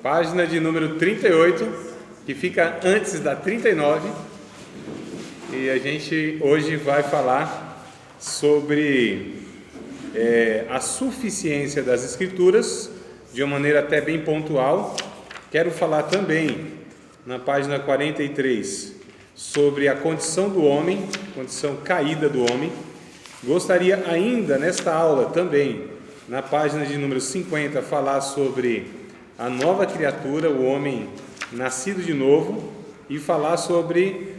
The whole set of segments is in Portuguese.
Página de número 38, que fica antes da 39, e a gente hoje vai falar sobre a suficiência das Escrituras, de uma maneira até bem pontual. Quero falar também, na página 43, sobre a condição do homem, condição caída do homem. Gostaria ainda, nesta aula também, na página de número 50, falar sobre a nova criatura, o homem nascido de novo, e falar sobre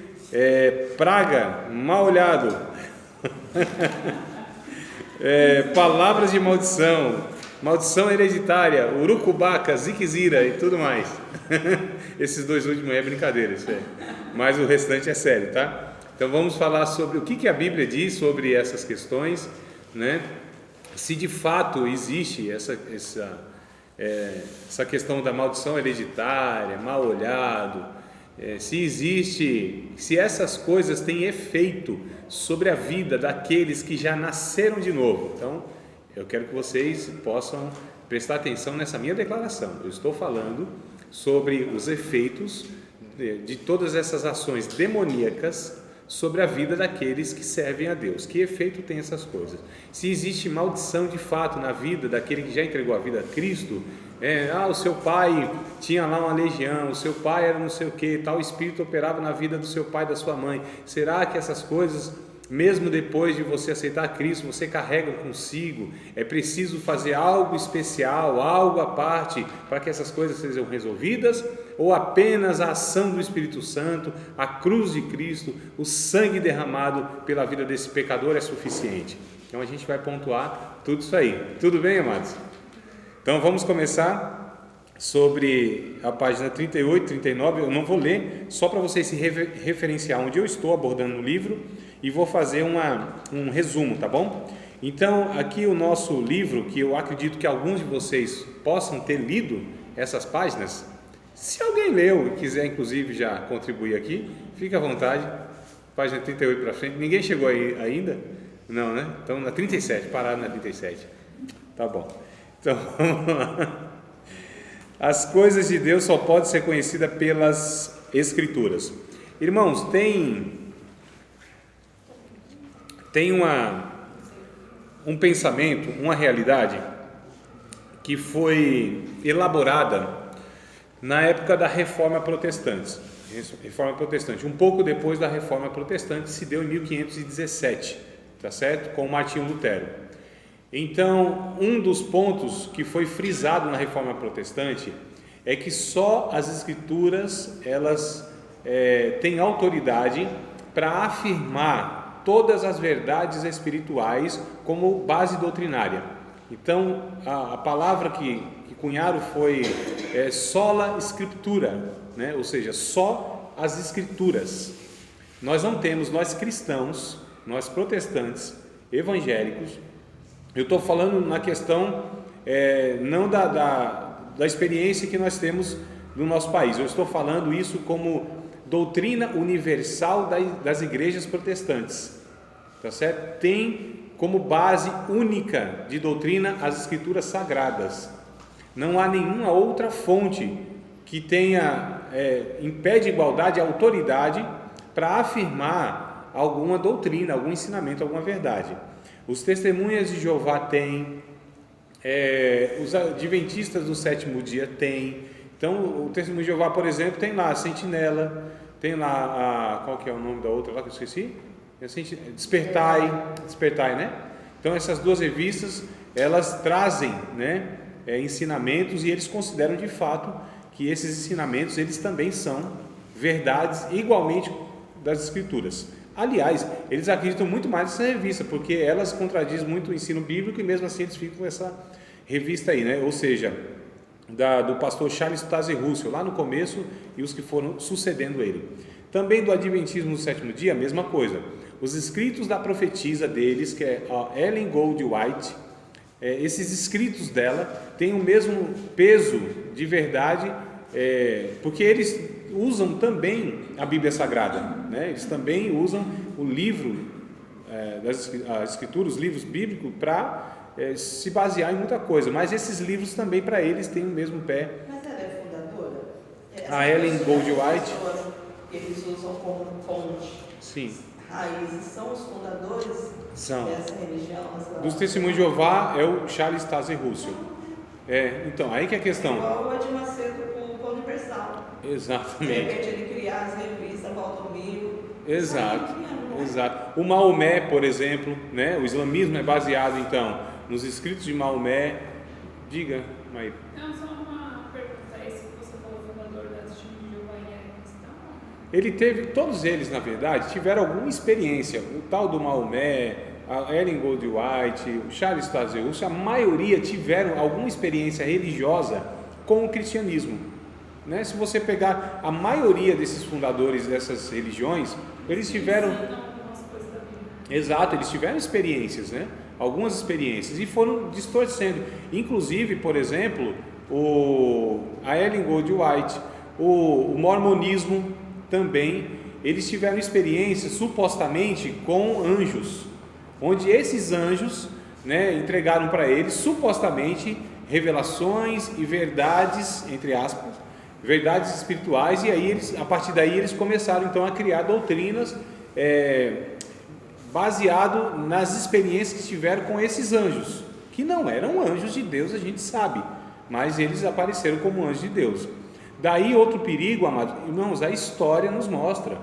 praga, mal olhado, palavras de maldição, maldição hereditária, urucubaca, ziquezira e tudo mais. Esses dois últimos é brincadeira, isso é. Mas o restante é sério, tá? Então vamos falar sobre o que a Bíblia diz sobre essas questões, né? Se de fato existe essa questão da maldição hereditária, mal olhado, se essas coisas têm efeito sobre a vida daqueles que já nasceram de novo. Então, eu quero que vocês possam prestar atenção nessa minha declaração. Eu estou falando sobre os efeitos de todas essas ações demoníacas sobre a vida daqueles que servem a Deus. Que efeito tem essas coisas? Se existe maldição de fato na vida daquele que já entregou a vida a Cristo, o seu pai tinha lá uma legião, o seu pai era não sei o que, tal espírito operava na vida do seu pai e da sua mãe. Será que essas coisas, mesmo depois de você aceitar Cristo, você carrega consigo? É preciso fazer algo especial, algo à parte, para que essas coisas sejam resolvidas? Ou apenas a ação do Espírito Santo, a cruz de Cristo, o sangue derramado pela vida desse pecador é suficiente? Então a gente vai pontuar tudo isso aí. Tudo bem, amados? Então vamos começar sobre a página 38, 39. Eu não vou ler, só para vocês se referenciar onde eu estou abordando no livro, e vou fazer um resumo, tá bom? Então, aqui o nosso livro, que eu acredito que alguns de vocês possam ter lido essas páginas. Se alguém leu e quiser, inclusive, já contribuir aqui, fique à vontade. Página 38 para frente. Ninguém chegou aí ainda? Não, né? Então, na 37, parado na 37. Tá bom. Então, vamos lá. As coisas de Deus só podem ser conhecidas pelas Escrituras. Irmãos, tem um pensamento, uma realidade que foi elaborada na época da Reforma Protestante. Um pouco depois da Reforma Protestante, se deu em 1517, tá certo? Com Martinho Lutero. Então, um dos pontos que foi frisado na Reforma Protestante é que só as Escrituras elas têm autoridade para afirmar todas as verdades espirituais como base doutrinária. Então, a palavra que cunharam foi sola scriptura, né? Ou seja, só as Escrituras. Nós não temos, nós cristãos, nós protestantes, evangélicos. Eu estou falando na questão não da experiência que nós temos no nosso país. Eu estou falando isso como doutrina universal das igrejas protestantes, tá certo? Tem como base única de doutrina as Escrituras Sagradas. Não há nenhuma outra fonte que tenha em pé de igualdade a autoridade para afirmar alguma doutrina, algum ensinamento, alguma verdade. Os testemunhas de Jeová têm, os adventistas do sétimo dia têm. Então, o testemunho de Jeová, por exemplo, tem lá a Sentinela, tem lá qual que é o nome da outra lá que eu esqueci? Despertai, né? Então, essas duas revistas, elas trazem, né, ensinamentos, e eles consideram de fato que esses ensinamentos, eles também são verdades igualmente das Escrituras. Aliás, eles acreditam muito mais nessa revista, porque elas contradizem muito o ensino bíblico, e mesmo assim eles ficam com essa revista aí, né? Ou seja, do pastor Charles Taze Russell, lá no começo, e os que foram sucedendo ele. Também do Adventismo do sétimo dia, a mesma coisa. Os escritos da profetisa deles, que é a Ellen Gold White, esses escritos dela têm o mesmo peso de verdade, porque eles usam também a Bíblia Sagrada, né? Eles também usam o livro das Escrituras, os livros bíblicos, para se basear em muita coisa, mas esses livros também para eles têm o mesmo pé. Mas ela é fundamental A Ellen Goldwhite. Pessoas que eles usam como fonte, Sim. raízes, são os fundadores dessa religião? Dos Testemunhos de Jeová é o Charles Taze Russell. Então, aí que é a questão. Igual o Edir Macedo com o Universal. Exatamente. De repente ele criar as revistas, volta ao mil. Exato. O Maomé, por exemplo, né? O islamismo é baseado, então, nos escritos de Maomé. Diga, Maíra. Não, só uma pergunta. Esse que você falou, fundador da Testemunhos de Jeová, é cristão? Ele teve, todos eles, na verdade, tiveram alguma experiência. O tal do Maomé, a Ellen Goldwhite, o Charles Taze Russell, a maioria tiveram alguma experiência religiosa com o cristianismo. Né? Se você pegar a maioria desses fundadores dessas religiões, eles tiveram... Exato, eles tiveram experiências, né? Algumas experiências, e foram distorcendo. Inclusive, por exemplo, a Ellen Goldwhite, o mormonismo também, eles tiveram experiências supostamente com anjos, onde esses anjos, né, entregaram para eles supostamente revelações e verdades, entre aspas, verdades espirituais, e aí a partir daí eles começaram então a criar doutrinas baseado nas experiências que tiveram com esses anjos, que não eram anjos de Deus, a gente sabe, mas eles apareceram como anjos de Deus. Daí outro perigo, amados irmãos, a história nos mostra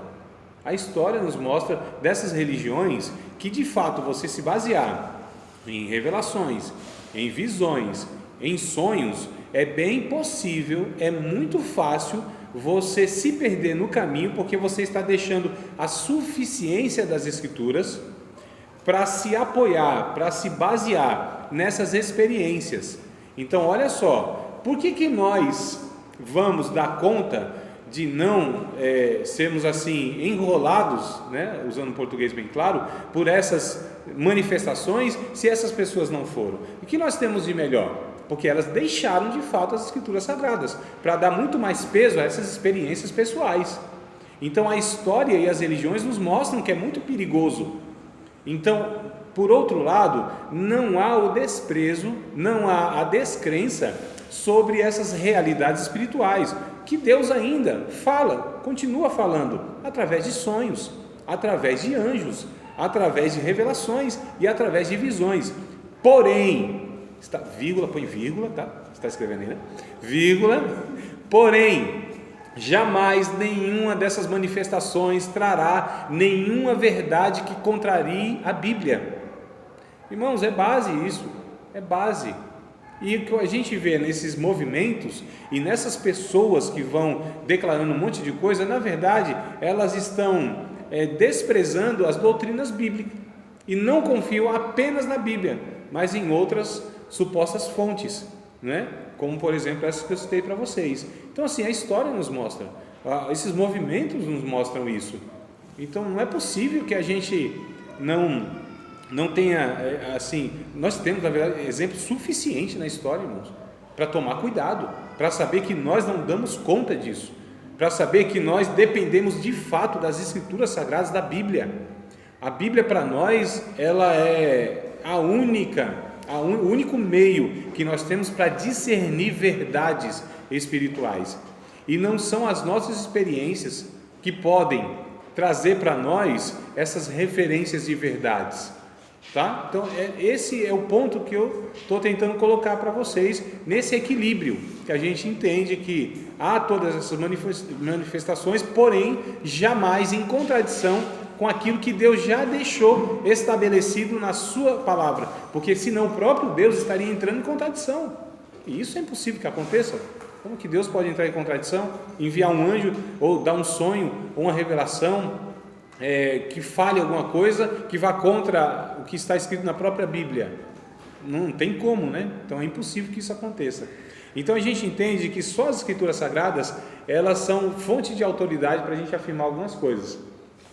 dessas religiões que de fato você se basear em revelações, em visões, em sonhos, é bem possível, é muito fácil você se perder no caminho, porque você está deixando a suficiência das Escrituras para se apoiar, para se basear nessas experiências. Então olha só, por que nós vamos dar conta de não sermos assim enrolados, né, usando português bem claro, por essas manifestações, se essas pessoas não foram? O que nós temos de melhor? Porque elas deixaram de fato as Escrituras Sagradas, para dar muito mais peso a essas experiências pessoais. Então a história e as religiões nos mostram que é muito perigoso. Então, por outro lado, não há o desprezo, não há a descrença sobre essas realidades espirituais, que Deus ainda fala, continua falando, através de sonhos, através de anjos, através de revelações e através de visões. Porém, vírgula, põe vírgula, tá? Você está escrevendo aí, né? Vírgula, porém, jamais nenhuma dessas manifestações trará nenhuma verdade que contrarie a Bíblia. Irmãos, é base isso, é base. E o que a gente vê nesses movimentos e nessas pessoas que vão declarando um monte de coisa, na verdade, elas estão desprezando as doutrinas bíblicas e não confiam apenas na Bíblia, mas em outras supostas fontes, né? Como por exemplo essas que eu citei para vocês. Então assim, a história nos mostra, esses movimentos nos mostram isso. Então não é possível que a gente não tenha, assim, nós temos na verdade exemplo suficiente na história, irmãos, para tomar cuidado, para saber que nós não damos conta disso, para saber que nós dependemos de fato das Escrituras Sagradas, da Bíblia. A Bíblia para nós, ela é o único meio que nós temos para discernir verdades espirituais, e não são as nossas experiências que podem trazer para nós essas referências de verdades, tá? Então esse é o ponto que eu estou tentando colocar para vocês, nesse equilíbrio, que a gente entende que há todas essas manifestações, porém jamais em contradição com aquilo que Deus já deixou estabelecido na sua palavra, porque senão o próprio Deus estaria entrando em contradição, e isso é impossível que aconteça. Como que Deus pode entrar em contradição? Enviar um anjo, ou dar um sonho, ou uma revelação que fale alguma coisa, que vá contra o que está escrito na própria Bíblia? Não tem como, né? Então é impossível que isso aconteça. Então a gente entende que só as Escrituras Sagradas, elas são fonte de autoridade para a gente afirmar algumas coisas.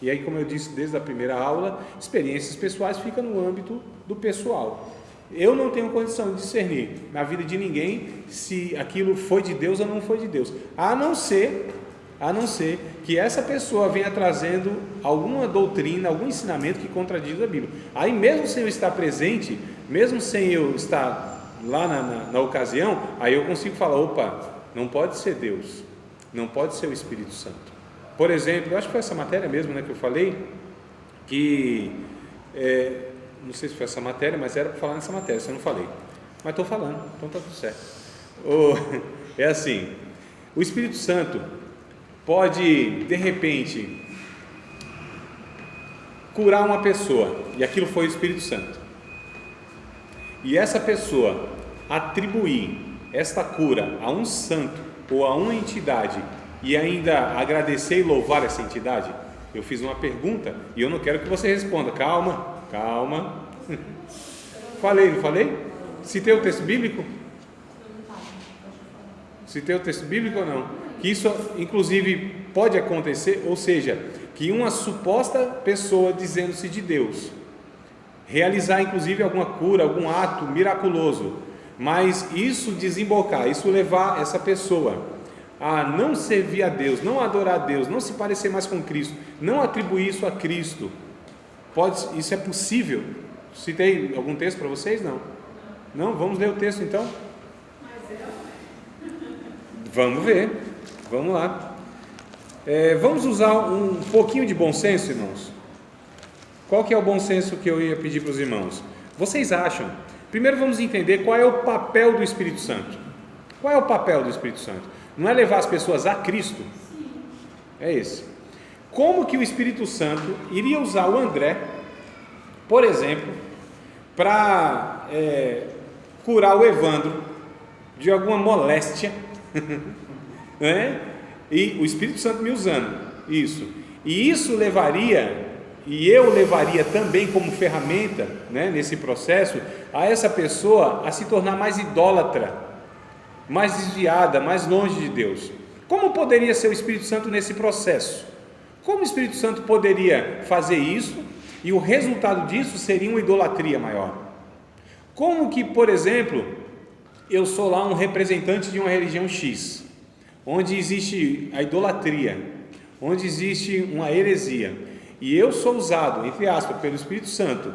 E aí, como eu disse desde a primeira aula, experiências pessoais ficam no âmbito do pessoal. Eu não tenho condição de discernir na vida de ninguém se aquilo foi de Deus ou não foi de Deus, a não ser que essa pessoa venha trazendo alguma doutrina, algum ensinamento que contradiz a Bíblia. Aí mesmo sem eu estar presente, mesmo sem eu estar lá na ocasião, aí eu consigo falar, opa, não pode ser Deus, não pode ser o Espírito Santo. Por exemplo, eu acho que foi essa matéria mesmo, né, que eu falei, que, não sei se foi essa matéria, mas era para falar nessa matéria, se eu não falei, mas estou falando, então está tudo certo. É assim, o Espírito Santo pode, de repente, curar uma pessoa, e aquilo foi o Espírito Santo, e essa pessoa atribuir esta cura a um santo ou a uma entidade e ainda agradecer e louvar essa entidade. Eu fiz uma pergunta e eu não quero que você responda. Calma. Falei, não falei? Citei o texto bíblico? Citei o texto bíblico ou não? Que isso inclusive pode acontecer, ou seja, que uma suposta pessoa dizendo-se de Deus realizar inclusive alguma cura, algum ato miraculoso, mas isso desembocar, isso levar essa pessoa a não servir a Deus, não adorar a Deus, não se parecer mais com Cristo, não atribuir isso a Cristo. Isso é possível? Citei algum texto para vocês? Não? Vamos ler o texto então? Vamos ver, vamos lá. Vamos usar um pouquinho de bom senso, irmãos. Qual que é o bom senso que eu ia pedir para os irmãos? Vocês acham? Primeiro vamos entender qual é o papel do Espírito Santo. Qual é o papel do Espírito Santo? Não é levar as pessoas a Cristo? É esse. Como que o Espírito Santo iria usar o André, por exemplo, para curar o Evandro de alguma moléstia, né? E o Espírito Santo me usando isso. E isso levaria, e eu levaria também como ferramenta, né, nesse processo, a essa pessoa a se tornar mais idólatra, mais desviada, mais longe de Deus. Como poderia ser o Espírito Santo nesse processo? Como o Espírito Santo poderia fazer isso e o resultado disso seria uma idolatria maior? Como que, por exemplo, eu sou lá um representante de uma religião X, onde existe a idolatria, onde existe uma heresia, e eu sou usado, entre aspas, pelo Espírito Santo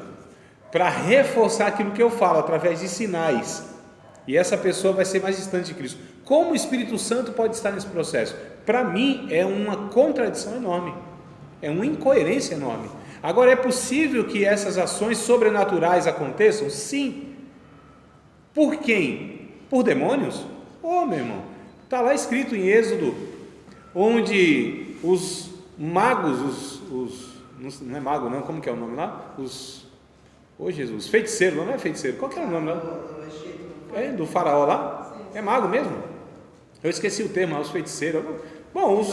para reforçar aquilo que eu falo através de sinais, e essa pessoa vai ser mais distante de Cristo. Como o Espírito Santo pode estar nesse processo? Para mim é uma contradição enorme, é uma incoerência enorme. Agora, é possível que essas ações sobrenaturais aconteçam? Sim. Por quem? Por demônios? Meu irmão, está lá escrito em Êxodo, onde os magos, não é mago não, como que é o nome lá? Jesus, feiticeiro, não é feiticeiro, qual que é o nome lá? Do faraó lá? É mago mesmo? Eu esqueci o termo, os feiticeiros. Bom,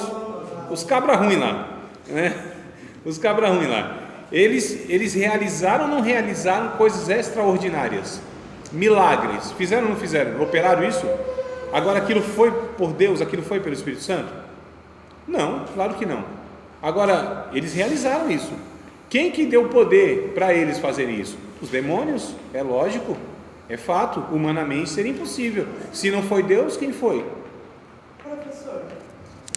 os cabra ruim lá, né? Os cabra ruim lá, eles realizaram ou não realizaram coisas extraordinárias, milagres, fizeram ou não fizeram, operaram isso? Agora aquilo foi por Deus, aquilo foi pelo Espírito Santo? Não, claro que não. Agora, eles realizaram isso. Quem que deu poder para eles fazerem isso? Os demônios, é lógico, é fato, humanamente seria impossível. Se não foi Deus, quem foi? Professor,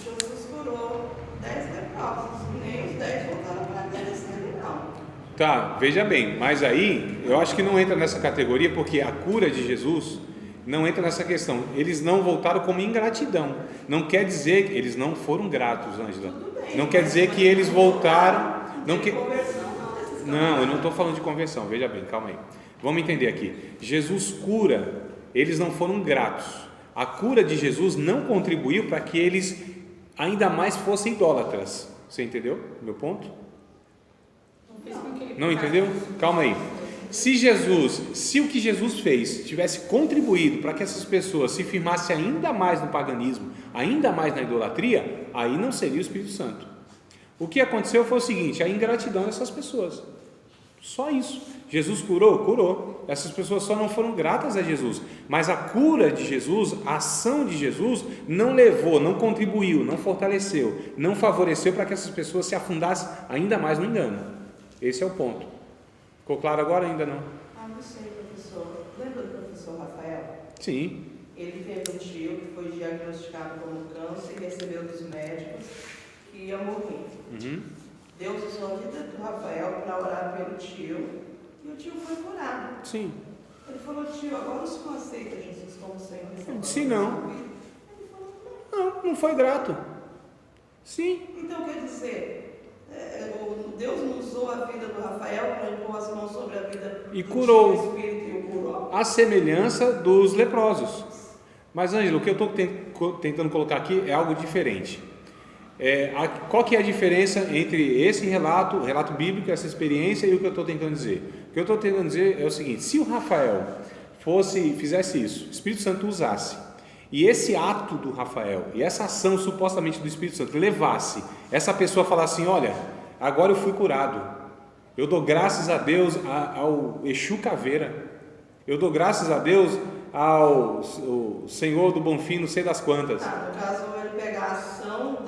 Jesus curou 10 leprosos, nem os 10 voltaram para Deus, não. Tá, veja bem, mas aí eu acho que não entra nessa categoria, porque a cura de Jesus não entra nessa questão. Eles não voltaram como ingratidão. Não quer dizer que eles não foram gratos, Ângela. Não quer dizer que eles voltaram. Não, eu não estou falando de conversão. Veja bem, calma aí. Vamos entender aqui. Jesus cura, eles não foram gratos. A cura de Jesus não contribuiu para que eles ainda mais fossem idólatras. Você entendeu meu ponto? Não entendeu? Calma aí. Se o que Jesus fez tivesse contribuído para que essas pessoas se firmassem ainda mais no paganismo, ainda mais na idolatria, aí não seria o Espírito Santo. O que aconteceu foi o seguinte: a ingratidão dessas pessoas. Só isso. Jesus curou? Curou. Essas pessoas só não foram gratas a Jesus, mas a cura de Jesus, a ação de Jesus não levou, não contribuiu, não fortaleceu, não favoreceu para que essas pessoas se afundassem ainda mais no engano. Esse é o ponto. Ficou claro agora? Ainda não? Não sei, professor. Lembra do professor Rafael? Sim. Ele teve um tio que foi diagnosticado com câncer e recebeu dos médicos que ia morrer. Deus usou a vida do Rafael para orar pelo tio e o tio foi curado. Sim. Ele falou: tio, agora o senhor aceita Jesus como Senhor? Eu disse não. Ele falou: não foi grato. Sim. Então quer dizer, Deus não usou a vida do Rafael para impor as mãos sobre a vida E do curou. espírito e o curou? A semelhança dos leprosos. Mas, Ângelo, o que eu estou tentando colocar aqui é algo diferente. Qual que é a diferença entre esse relato, o relato bíblico, essa experiência e o que eu estou tentando dizer? O que eu estou tentando dizer é o seguinte: se o Rafael fizesse isso, o Espírito Santo usasse, e esse ato do Rafael, e essa ação supostamente do Espírito Santo levasse essa pessoa a falar assim: olha, agora eu fui curado, eu dou graças a Deus ao Exu Caveira, eu dou graças a Deus ao Senhor do Bonfim, não sei das quantas. No caso, ele pegar a ação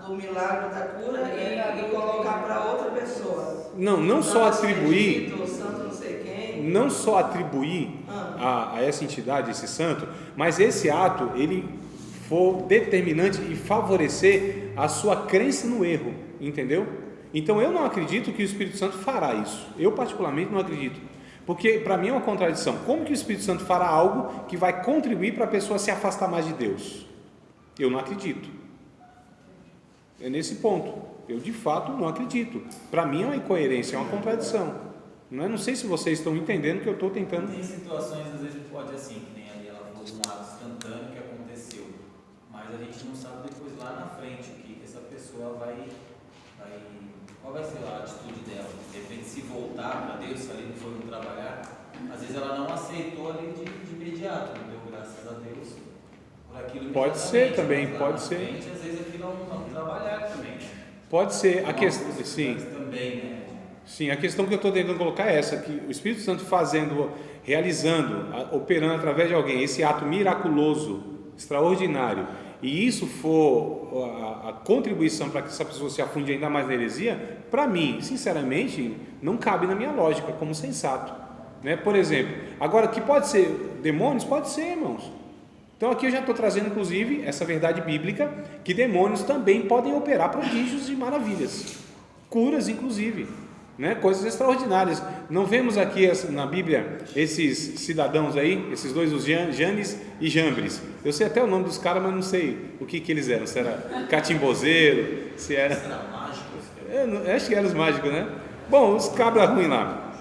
do milagre da cura e colocar para outra pessoa. Não só atribuir, Espírito, santo não sei quem. não só atribuir a essa entidade, esse santo, mas esse ato, ele for determinante e favorecer a sua crença no erro, entendeu? Então eu não acredito que o Espírito Santo fará isso, eu particularmente não acredito, porque para mim é uma contradição. Como que o Espírito Santo fará algo que vai contribuir para a pessoa se afastar mais de Deus? Eu não acredito, é nesse ponto, eu de fato não acredito. Para mim é uma incoerência, é uma contradição. Não sei se vocês estão entendendo o que eu estou tentando. Tem situações, às vezes pode assim, que nem ali ela falou de um ato instantâneo que aconteceu, mas a gente não sabe depois lá na frente o que essa pessoa qual vai ser a atitude dela. De repente, se voltar para Deus, se ali não for no trabalhar, às vezes ela não aceitou ali de imediato, não deu graças a Deus por aquilo. Pode ser também, mas lá pode na ser. frente, às vezes aquilo é um trabalhar também, né? Pode ser, a Uma questão, coisa sim. Também, né? Sim, a questão que eu estou tentando colocar é essa, que o Espírito Santo realizando, operando através de alguém, esse ato miraculoso, extraordinário, e isso for a contribuição para que essa pessoa se afunde ainda mais na heresia, para mim, sinceramente, não cabe na minha lógica como sensato, né? Por exemplo, agora que pode ser demônios, pode ser, irmãos. Então aqui eu já estou trazendo inclusive essa verdade bíblica, que demônios também podem operar prodígios e maravilhas, curas inclusive, né? Coisas extraordinárias. Não vemos aqui na Bíblia esses cidadãos aí, esses dois, os Janes e Jambres. Eu sei até o nome dos caras, mas não sei o que eles eram. Se era catimbozeiro, se era Mágicos. eu acho que eram os mágicos, né? Bom, os cabras ruins lá.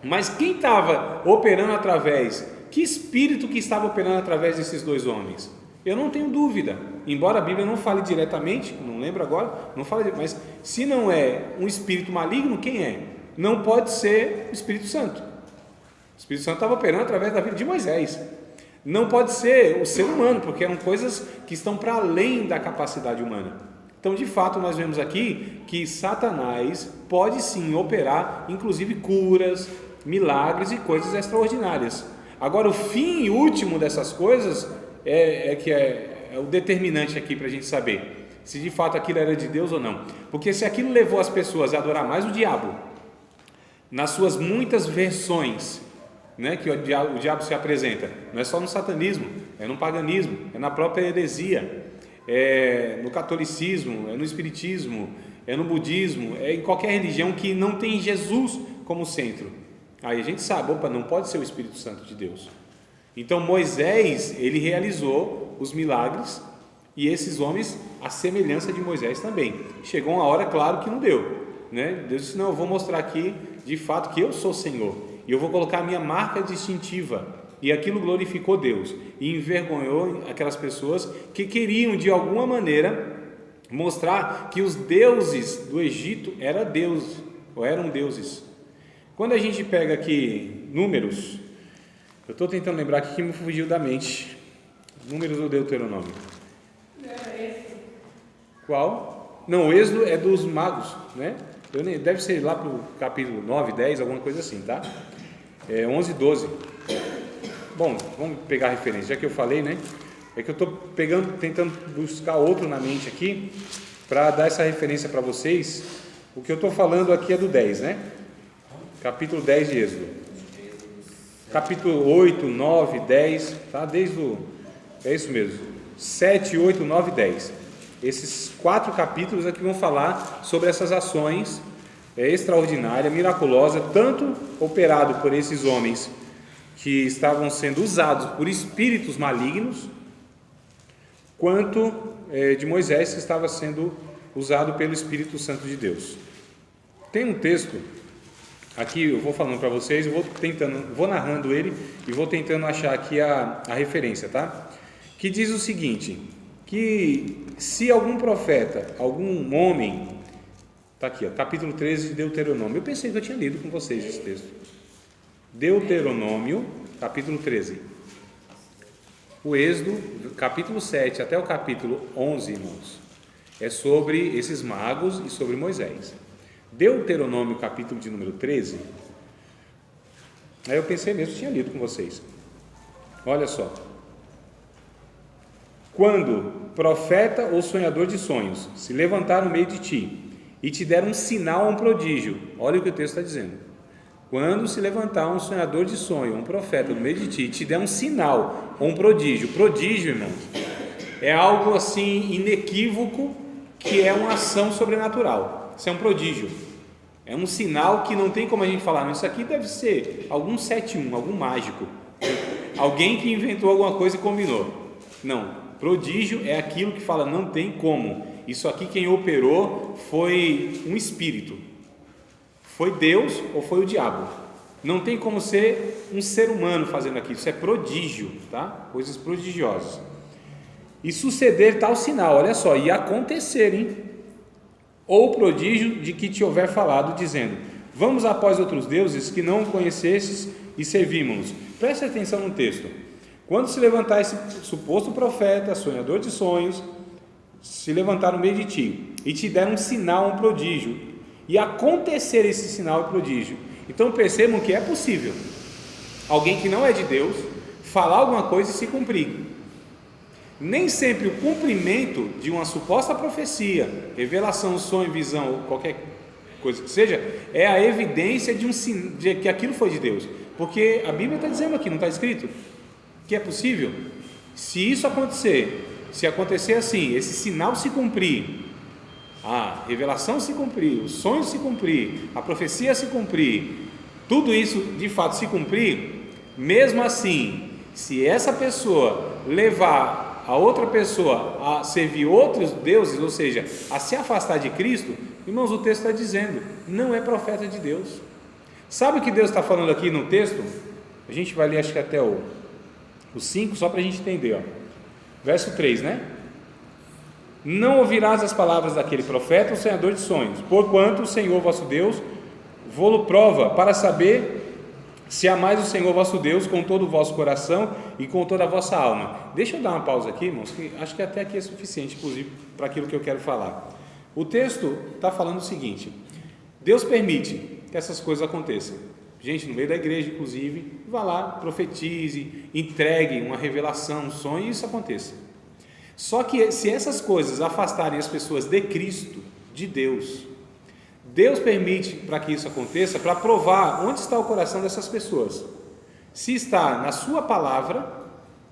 Mas quem estava operando através? Que espírito que estava operando através desses dois homens? Eu não tenho dúvida, embora a Bíblia não fale diretamente, não lembro agora, não fala, mas se não é um espírito maligno, quem é? Não pode ser o Espírito Santo. O Espírito Santo estava operando através da vida de Moisés. Não pode ser o ser humano, porque eram coisas que estão para além da capacidade humana. Então, de fato, nós vemos aqui que Satanás pode sim operar, inclusive curas, milagres e coisas extraordinárias. Agora, o fim último dessas coisas é o determinante aqui para a gente saber se de fato aquilo era de Deus ou não. Porque se aquilo levou as pessoas a adorar mais o diabo, nas suas muitas versões, né, que o diabo se apresenta, não é só no satanismo, é no paganismo, é na própria heresia, é no catolicismo, é no espiritismo, é no budismo, é em qualquer religião que não tem Jesus como centro. Aí a gente sabe, não pode ser o Espírito Santo de Deus. Então Moisés, ele realizou os milagres, e esses homens, a semelhança de Moisés também. Chegou uma hora, claro, que não deu, né? Deus disse: não, eu vou mostrar aqui de fato que eu sou o Senhor, e eu vou colocar a minha marca distintiva, e aquilo glorificou Deus, e envergonhou aquelas pessoas que queriam de alguma maneira mostrar que os deuses do Egito eram deuses. Quando a gente pega aqui Números, eu estou tentando lembrar aqui que me fugiu da mente. Números ou Deuteronômio? Qual? Não, o Êxodo é dos magos, né? Deve ser lá para o capítulo 9, 10, alguma coisa assim, tá? 11, 12. Bom, vamos pegar a referência, já que eu falei, né? É que eu estou tentando buscar outro na mente aqui, para dar essa referência para vocês. O que eu estou falando aqui é do 10, né? Capítulo 10 de Êxodo. Capítulo 8, 9, 10, tá? É isso mesmo, 7, 8, 9 e 10. Esses 4 capítulos aqui vão falar sobre essas ações extraordinárias, miraculosas, tanto operado por esses homens que estavam sendo usados por espíritos malignos, quanto de Moisés, que estava sendo usado pelo Espírito Santo de Deus. Tem um texto aqui, eu vou falando para vocês, eu vou narrando ele e vou tentando achar aqui a referência, tá? Que diz o seguinte, que se algum profeta, algum homem, tá aqui, ó, capítulo 13 de Deuteronômio, eu pensei que eu tinha lido com vocês esse texto. Deuteronômio, capítulo 13. O Êxodo, capítulo 7 até o capítulo 11, irmãos, é sobre esses magos e sobre Moisés. Deuteronômio, capítulo de número 13, aí eu pensei mesmo que tinha lido com vocês. Olha só. Quando profeta ou sonhador de sonhos se levantar no meio de ti e te der um sinal ou um prodígio, olha o que o texto está dizendo. Quando se levantar um sonhador de sonho, um profeta no meio de ti e te der um sinal ou um prodígio, irmãos, é algo assim inequívoco, que é uma ação sobrenatural. Isso é um prodígio, é um sinal que não tem como a gente falar, não, isso aqui deve ser algum 7-1, algum mágico, alguém que inventou alguma coisa e combinou. Não, prodígio é aquilo que fala, não tem como, isso aqui quem operou foi um espírito, foi Deus ou foi o diabo, não tem como ser um ser humano fazendo aquilo, isso é prodígio, tá? Coisas prodigiosas. E suceder tal sinal, olha só, e acontecer, hein? Ou prodígio de que te houver falado, dizendo, vamos após outros deuses que não conhecesses e servímos-los. Preste atenção no texto. Quando se levantar esse suposto profeta, sonhador de sonhos, se levantar no meio de ti e te der um sinal, um prodígio, e acontecer esse sinal e prodígio, então percebam que é possível alguém que não é de Deus falar alguma coisa e se cumprir. Nem sempre o cumprimento de uma suposta profecia, revelação, sonho, visão, ou qualquer coisa que seja, é a evidência de que aquilo foi de Deus, porque a Bíblia está dizendo aqui, não está escrito, que é possível. Se isso acontecer, se acontecer assim, esse sinal se cumprir, a revelação se cumprir, o sonho se cumprir, a profecia se cumprir, tudo isso de fato se cumprir, mesmo assim, se essa pessoa levar a outra pessoa a servir outros deuses, ou seja, a se afastar de Cristo, irmãos, o texto está dizendo, não é profeta de Deus. Sabe o que Deus está falando aqui no texto? A gente vai ler acho que até o 5, só para a gente entender, ó. Verso 3, né? Não ouvirás as palavras daquele profeta ou sonhador de sonhos, porquanto o Senhor vosso Deus vô-lo prova, para saber se amais o Senhor vosso Deus com todo o vosso coração e com toda a vossa alma. Deixa eu dar uma pausa aqui, irmãos, que acho que até aqui é suficiente, inclusive, para aquilo que eu quero falar. O texto está falando o seguinte, Deus permite que essas coisas aconteçam. Gente, no meio da igreja, inclusive, vá lá, profetize, entregue uma revelação, um sonho, e isso aconteça. Só que se essas coisas afastarem as pessoas de Cristo, de Deus, Deus permite para que isso aconteça, para provar onde está o coração dessas pessoas. Se está na sua palavra,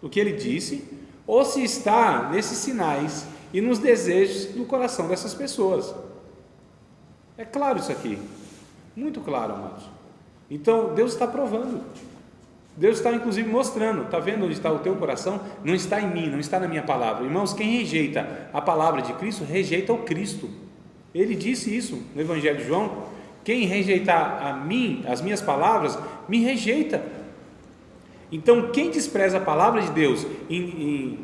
o que ele disse, ou se está nesses sinais e nos desejos do coração dessas pessoas. É claro isso aqui, muito claro, amados. Então Deus está provando, Deus está inclusive mostrando, está vendo onde está o teu coração? Não está em mim, não está na minha palavra. Irmãos, quem rejeita a palavra de Cristo, rejeita o Cristo. Ele disse isso no Evangelho de João, quem rejeitar a mim, as minhas palavras, me rejeita. Então quem despreza a palavra de Deus em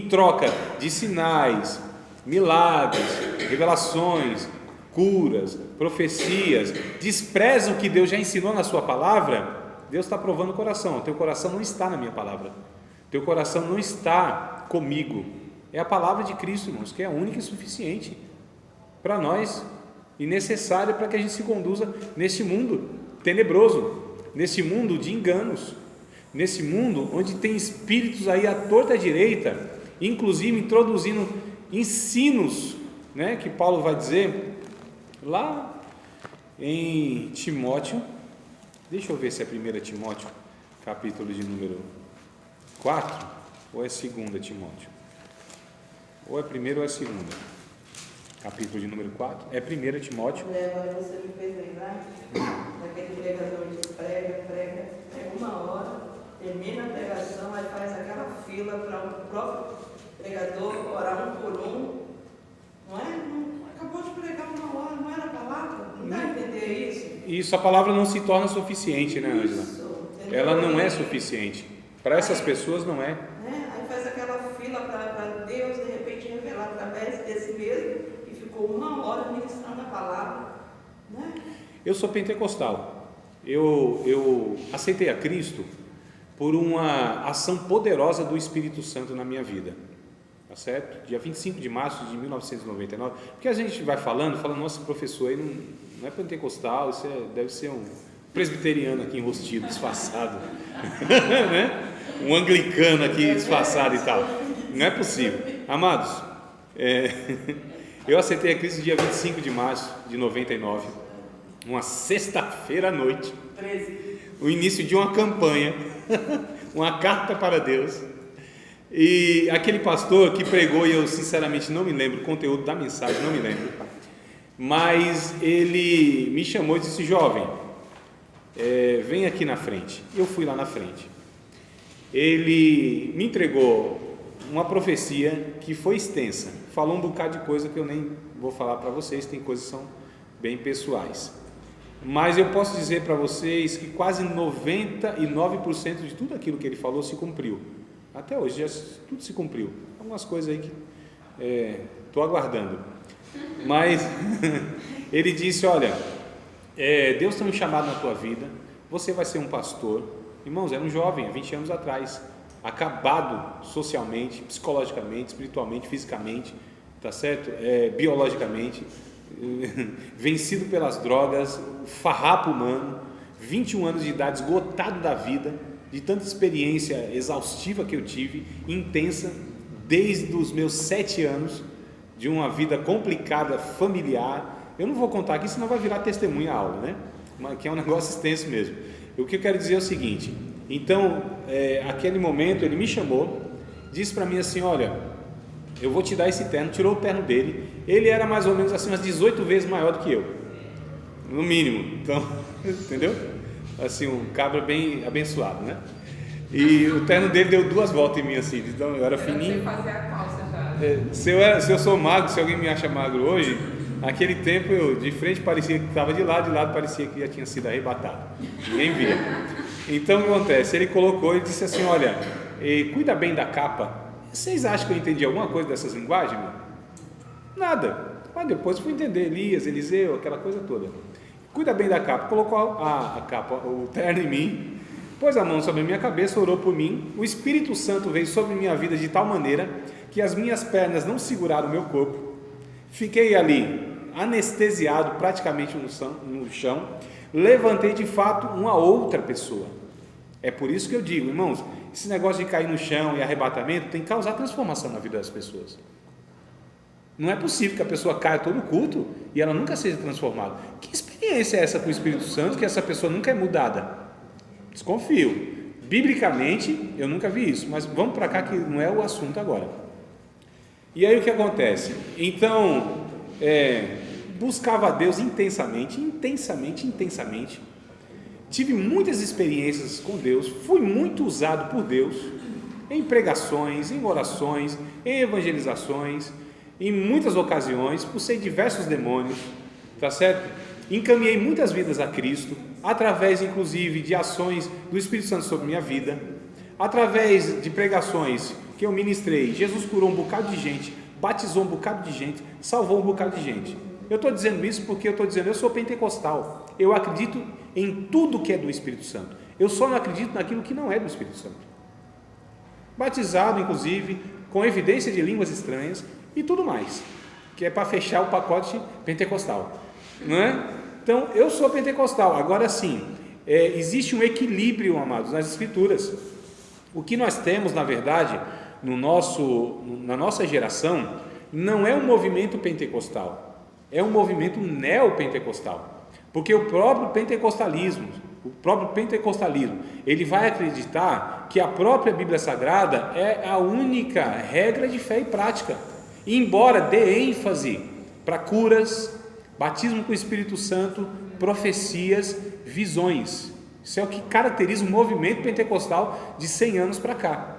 troca de sinais, milagres, revelações, curas, profecias, despreza o que Deus já ensinou na sua palavra, Deus está provando o coração. O teu coração não está na minha palavra, teu coração não está comigo. É a palavra de Cristo, irmãos, que é a única e suficiente para nós e necessária para que a gente se conduza nesse mundo tenebroso, nesse mundo de enganos, nesse mundo onde tem espíritos aí à torta direita, inclusive introduzindo ensinos, né, que Paulo vai dizer lá em Timóteo, deixa eu ver se é 1 Timóteo, capítulo de número 4, ou é 2 Timóteo, ou é 1 ou é 2, capítulo de número 4, é 1 Timóteo. Agora você me fez lembrar daquele pregador que prega uma hora, termina a pregação, aí faz aquela fila para o próprio Isso, a palavra não se torna suficiente, né, Ângela? Entendeu? Ela não é suficiente. Para essas pessoas não é. Aí faz aquela fila para Deus, de repente, revelar através desse mesmo, que ficou 1 hora ministrando a palavra. Né? Eu sou pentecostal. Eu aceitei a Cristo por uma ação poderosa do Espírito Santo na minha vida. Tá certo? Dia 25 de março de 1999. Porque a gente vai falando, nossa, professor, aí não é pentecostal, isso deve ser um presbiteriano aqui enrostido, disfarçado. Né? Um anglicano aqui disfarçado e tal. Não é possível. Amados, eu aceitei a Cristo dia 25 de março de 99, uma sexta-feira à noite, o início de uma campanha, uma carta para Deus. E aquele pastor que pregou, e eu sinceramente não me lembro o conteúdo da mensagem, não me lembro, mas ele me chamou e disse: jovem, vem aqui na frente. Eu fui lá na frente. Ele me entregou uma profecia que foi extensa, falou um bocado de coisa que eu nem vou falar para vocês, tem coisas que são bem pessoais, mas eu posso dizer para vocês que quase 99% de tudo aquilo que ele falou se cumpriu. Até hoje já tudo se cumpriu. Algumas coisas aí que estou aguardando, mas ele disse: olha, Deus tem um chamado na tua vida, você vai ser um pastor. Irmãos, era um jovem, há 20 anos atrás, acabado socialmente, psicologicamente, espiritualmente, fisicamente, tá certo? Biologicamente, vencido pelas drogas, farrapo humano, 21 anos de idade, esgotado da vida, de tanta experiência exaustiva que eu tive, intensa, desde os meus 7 anos, de uma vida complicada, familiar. Eu não vou contar aqui, senão vai virar testemunha a aula, né? Mas que é um negócio extenso mesmo. O que eu quero dizer é o seguinte: então, aquele momento ele me chamou, disse para mim assim: olha, eu vou te dar esse terno. Tirou o terno dele, ele era mais ou menos assim umas 18 vezes maior do que eu, no mínimo, então, entendeu? Assim, um cabra bem abençoado, né? E o terno dele deu 2 voltas em mim assim, então eu era fininho. Você fazer a calça já. Se eu sou magro, se alguém me acha magro hoje, naquele tempo eu de frente parecia que estava de lado parecia que já tinha sido arrebatado, ninguém via. Então o que acontece? Ele colocou e disse assim: olha, cuida bem da capa. Vocês acham que eu entendi alguma coisa dessas linguagens? Nada. Mas depois fui entender Elias, Eliseu, aquela coisa toda. Cuida bem da capa. Colocou a capa, o terno em mim, pôs a mão sobre a minha cabeça, orou por mim. O Espírito Santo veio sobre minha vida de tal maneira que as minhas pernas não seguraram o meu corpo. Fiquei ali anestesiado praticamente no chão. Levantei de fato uma outra pessoa. É por isso que eu digo, irmãos, esse negócio de cair no chão e arrebatamento tem que causar transformação na vida das pessoas. Não é possível que a pessoa caia todo culto e ela nunca seja transformada. Que experiência é essa com o Espírito Santo que essa pessoa nunca é mudada? Desconfio. Biblicamente eu nunca vi isso, mas vamos para cá que não é o assunto agora. E aí o que acontece? Então, buscava a Deus intensamente. Tive muitas experiências com Deus, fui muito usado por Deus em pregações, em orações, em evangelizações, em muitas ocasiões, expulsei diversos demônios, tá certo? Encaminhei muitas vidas a Cristo, através inclusive de ações do Espírito Santo sobre minha vida, através de pregações que eu ministrei. Jesus curou um bocado de gente, batizou um bocado de gente, salvou um bocado de gente. Eu estou dizendo isso porque eu estou dizendo, eu sou pentecostal, eu acredito em tudo que é do Espírito Santo, eu só não acredito naquilo que não é do Espírito Santo. Batizado inclusive, com evidência de línguas estranhas e tudo mais, que é para fechar o pacote pentecostal, não é? Então eu sou pentecostal. Agora sim, existe um equilíbrio, amados, nas escrituras. O que nós temos na verdade na nossa geração não é um movimento pentecostal, é um movimento neopentecostal, porque o próprio pentecostalismo, ele vai acreditar que a própria Bíblia Sagrada é a única regra de fé e prática, e embora dê ênfase para curas, batismo com o Espírito Santo, profecias, visões. Isso é o que caracteriza o movimento pentecostal de 100 anos para cá.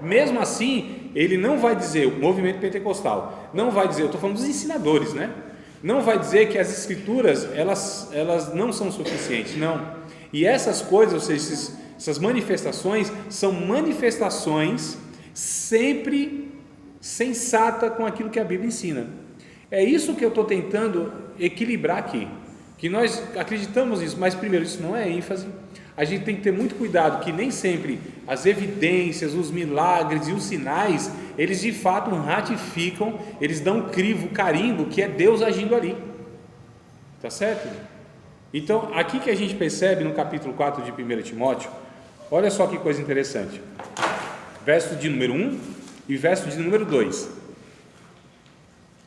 Mesmo assim, ele não vai dizer, o movimento pentecostal não vai dizer, eu estou falando dos ensinadores, né? não vai dizer que as escrituras elas não são suficientes, não. E essas coisas, ou seja, essas manifestações são manifestações sempre sensata com aquilo que a Bíblia ensina. É isso que eu estou tentando equilibrar aqui, que nós acreditamos nisso, mas primeiro, isso não é ênfase. A gente tem que ter muito cuidado que nem sempre as evidências, os milagres e os sinais, eles de fato ratificam, eles dão um crivo, carimbo, que é Deus agindo ali, tá certo? Então, aqui que a gente percebe no capítulo 4 de 1 Timóteo, olha só que coisa interessante, verso de número 1 e verso de número 2,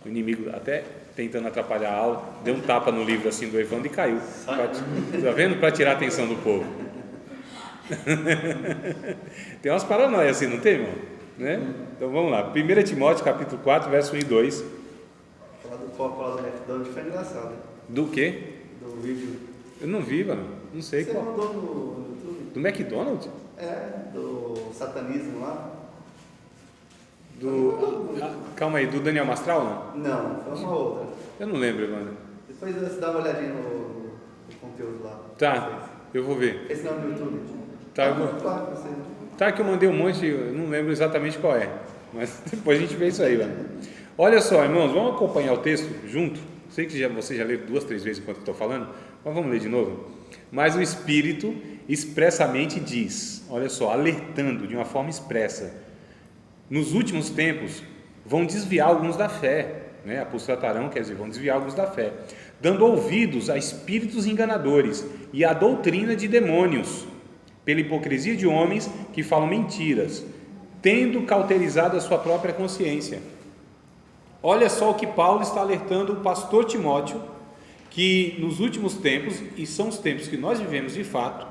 o inimigo até tentando atrapalhar a aula, deu um tapa no livro assim do Evandro e caiu, tá vendo? Para tirar a atenção do povo. Tem umas paranoias assim, não tem, irmão? Né? Então vamos lá, 1 Timóteo capítulo 4, verso 1 e 2. Falar do Coca-Cola do McDonald's foi engraçado. Do quê? Do vídeo. Eu não vi, mano, não sei Você qual. mandou no YouTube? Do McDonald's? Do satanismo lá? Calma aí, do Daniel Mastral não? Não, foi uma outra. Eu não lembro, mano. Depois você dá uma olhadinha no conteúdo lá. Tá, eu vou ver. Esse não é no YouTube? Tá, eu vou... Claro, você... Tá, que eu mandei um monte, eu não lembro exatamente qual é, mas depois a gente vê isso aí, mano. Olha só, irmãos, vamos acompanhar o texto junto. Sei que você já leu 2, 3 vezes enquanto eu estou falando, mas vamos ler de novo. Mas o Espírito expressamente diz, olha só, alertando de uma forma expressa, nos últimos tempos vão desviar alguns da fé, né? Apostatarão, quer dizer, vão desviar alguns da fé, dando ouvidos a espíritos enganadores e a doutrina de demônios, pela hipocrisia de homens que falam mentiras, tendo cauterizado a sua própria consciência. Olha só o que Paulo está alertando o pastor Timóteo, que nos últimos tempos, e são os tempos que nós vivemos de fato,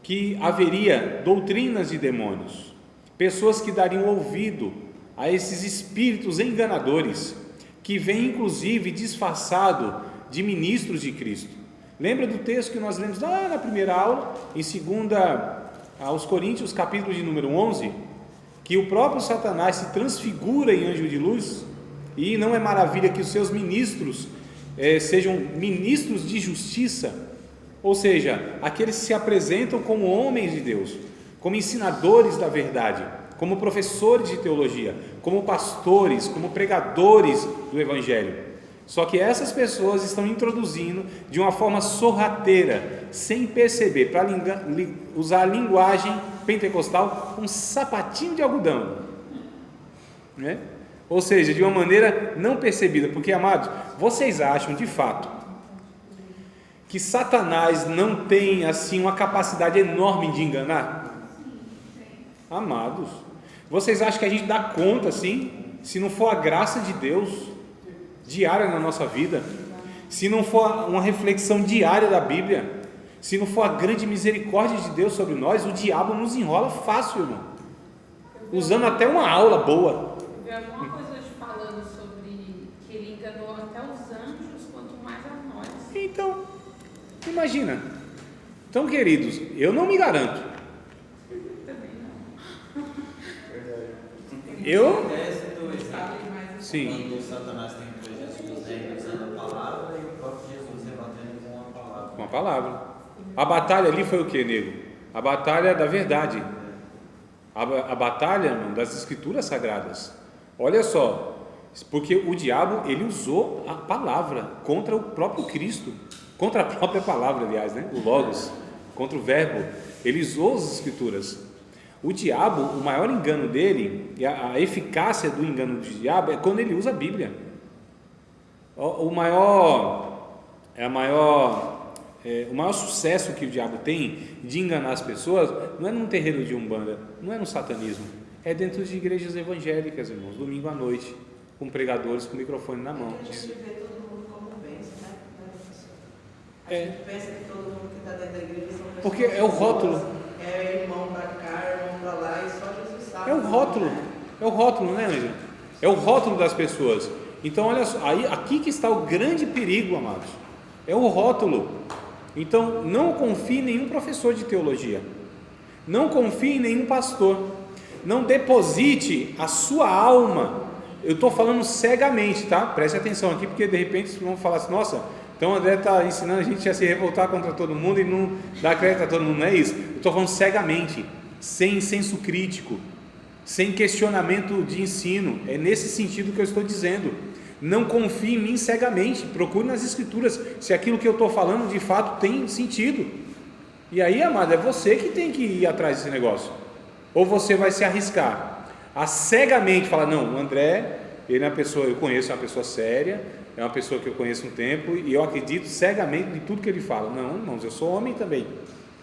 que haveria doutrinas de demônios, pessoas que dariam ouvido a esses espíritos enganadores, que vêm inclusive disfarçado de ministros de Cristo. Lembra do texto que nós lemos lá na primeira aula, em 2 aos Coríntios, capítulo de número 11, que o próprio Satanás se transfigura em anjo de luz, e não é maravilha que os seus ministros sejam ministros de justiça, ou seja, aqueles que se apresentam como homens de Deus, como ensinadores da verdade, como professores de teologia, como pastores, como pregadores do Evangelho. Só que essas pessoas estão introduzindo de uma forma sorrateira, sem perceber, para usar a linguagem pentecostal, um sapatinho de algodão, né? Ou seja, de uma maneira não percebida, porque, amados, vocês acham de fato que Satanás não tem assim uma capacidade enorme de enganar? Amados, vocês acham que a gente dá conta assim, se não for a graça de Deus diária na nossa vida, se não for uma reflexão diária da Bíblia, se não for a grande misericórdia de Deus sobre nós, o diabo nos enrola fácil, irmão, usando até uma aula boa. Eu vi alguma coisa hoje falando sobre que ele enganou até os anjos, quanto mais a nós. Então, imagina. Então, queridos, eu não me garanto. Eu? Sim. Quando o Satanás tem Jesus, né, usando a palavra, e o próprio Jesus rebatendo com a palavra. Com a palavra. A batalha ali foi o que, nego? A batalha da verdade. A batalha, irmão, das escrituras sagradas. Olha só, porque o diabo, ele usou a palavra contra o próprio Cristo, contra a própria palavra, aliás, né? O Logos, contra o verbo. Ele usou as escrituras. O diabo, o maior engano dele, e a eficácia do engano do diabo é quando ele usa a Bíblia. O maior sucesso que o diabo tem de enganar as pessoas não é num terreiro de umbanda, não é no satanismo, é dentro de igrejas evangélicas, irmãos, domingo à noite, com pregadores com o microfone na mão. A gente vê todo mundo como bênção, né, professor? A É. gente pensa que todo mundo que está dentro da igreja são pessoas Porque é o rótulo. boas, é irmão para cá, irmão para lá, e só Jesus sabe. É o rótulo, né, Ângelo? É o rótulo das pessoas. Então, olha só, aqui que está o grande perigo, amados, é o rótulo. Então, não confie em nenhum professor de teologia, não confie em nenhum pastor, não deposite a sua alma eu estou falando cegamente, tá? Preste atenção aqui, porque de repente vocês vão falar assim, nossa, então o André está ensinando a gente a se revoltar contra todo mundo e não dar crédito a todo mundo. Não é isso. Eu estou falando cegamente, sem senso crítico, sem questionamento de ensino. É nesse sentido que eu estou dizendo. Não confie em mim cegamente, procure nas escrituras se aquilo que eu estou falando de fato tem sentido. E aí, amado, é você que tem que ir atrás desse negócio. Ou você vai se arriscar a cegamente falar, não, o André, ele é uma pessoa, eu conheço, é uma pessoa séria, é uma pessoa que eu conheço um tempo e eu acredito cegamente de tudo que ele fala. Não, irmãos, eu sou homem também,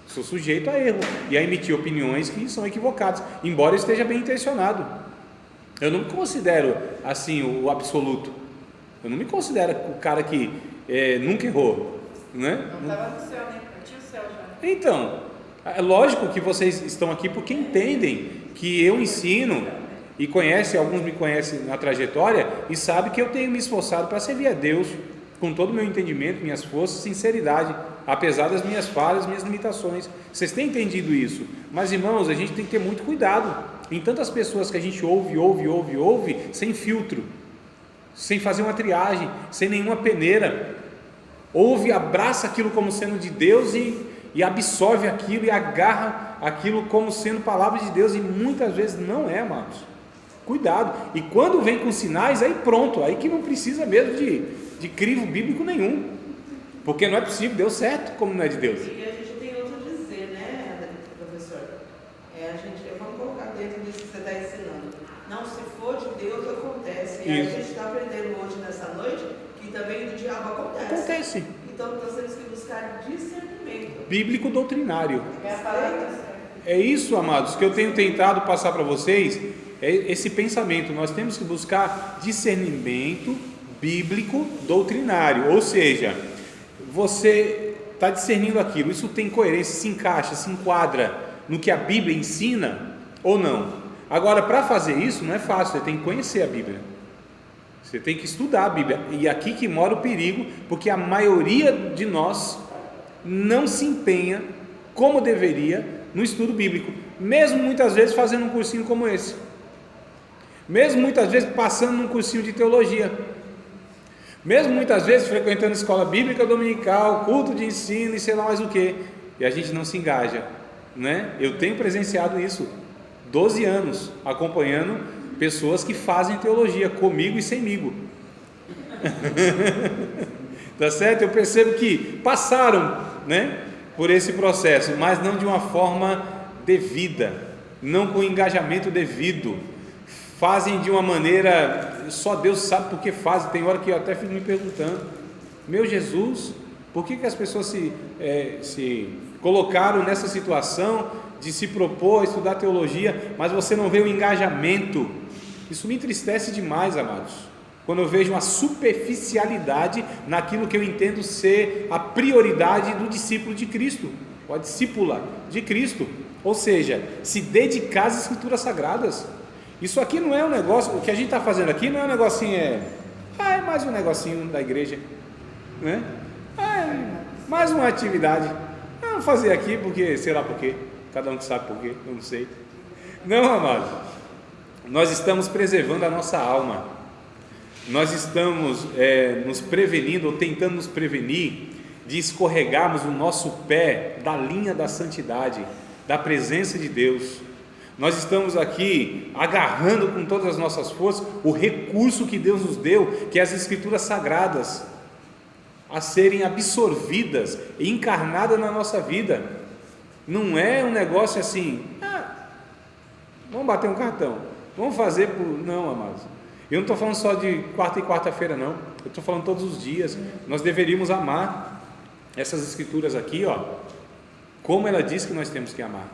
sou sujeito a erro e a emitir opiniões que são equivocadas, embora eu esteja bem intencionado. Eu não me considero assim o absoluto, eu não me considero o cara que nunca errou, né? Não estava no céu, né? Eu tinha o céu já. Então, é lógico que vocês estão aqui porque entendem que eu ensino e conhecem, alguns me conhecem na trajetória e sabem que eu tenho me esforçado para servir a Deus com todo o meu entendimento, minhas forças, sinceridade, apesar das minhas falhas, minhas limitações. Vocês têm entendido isso? Mas, irmãos, a gente tem que ter muito cuidado em tantas pessoas que a gente ouve, sem filtro, sem fazer uma triagem, sem nenhuma peneira. Ouve, abraça aquilo como sendo de Deus e absorve aquilo e agarra aquilo como sendo palavra de Deus, e muitas vezes não é, amados. Cuidado. E quando vem com sinais, aí pronto, aí que não precisa mesmo de crivo bíblico nenhum, porque não é possível, deu certo como não é de Deus. E a gente tem outro dizer, né, professor? Vamos colocar dentro disso que você está ensinando. Não, se for de Deus, acontece. E Isso. a gente está aprendendo hoje, nessa noite, que também do diabo acontece. Então nós temos que buscar discernimento Bíblico doutrinário. É a palavra certa. É isso, amados, que eu tenho tentado passar para vocês, é esse pensamento. Nós temos que buscar discernimento bíblico doutrinário, ou seja, você está discernindo aquilo, isso tem coerência, se encaixa, se enquadra no que a Bíblia ensina ou não. Agora, para fazer isso não é fácil, você tem que conhecer a Bíblia, você tem que estudar a Bíblia, e aqui que mora o perigo, porque a maioria de nós não se empenha como deveria no estudo bíblico, mesmo muitas vezes fazendo um cursinho como esse, mesmo muitas vezes passando num cursinho de teologia, mesmo muitas vezes frequentando escola bíblica dominical, culto de ensino e sei lá mais o que, e a gente não se engaja, né? Eu tenho presenciado isso, 12 anos, acompanhando pessoas que fazem teologia, comigo e semigo, tá certo? Eu percebo que passaram, né, por esse processo, mas não de uma forma devida, não com engajamento devido, fazem de uma maneira, só Deus sabe por que fazem. Tem hora que eu até fico me perguntando, meu Jesus, por que as pessoas se colocaram nessa situação de se propor a estudar teologia, mas você não vê o engajamento? Isso me entristece demais, amados, quando eu vejo uma superficialidade naquilo que eu entendo ser a prioridade do discípulo de Cristo, ou a discípula de Cristo, ou seja, se dedicar às Escrituras Sagradas. Isso aqui não é um negócio, o que a gente está fazendo aqui não é um negocinho, é mais um negocinho da igreja, né? Mais uma atividade, vamos fazer aqui porque, sei lá por quê, cada um que sabe por quê, eu não sei. Não, amado, nós estamos preservando a nossa alma, nós estamos nos prevenindo, ou tentando nos prevenir de escorregarmos o nosso pé da linha da santidade, da presença de Deus. Nós estamos aqui agarrando com todas as nossas forças o recurso que Deus nos deu, que é as Escrituras Sagradas, a serem absorvidas e encarnadas na nossa vida. Não é um negócio assim, vamos bater um cartão, vamos fazer não, amados. Eu não estou falando só de quarta e quarta-feira, não, eu estou falando todos os dias. Nós deveríamos amar essas Escrituras aqui, como ela diz que nós temos que amar.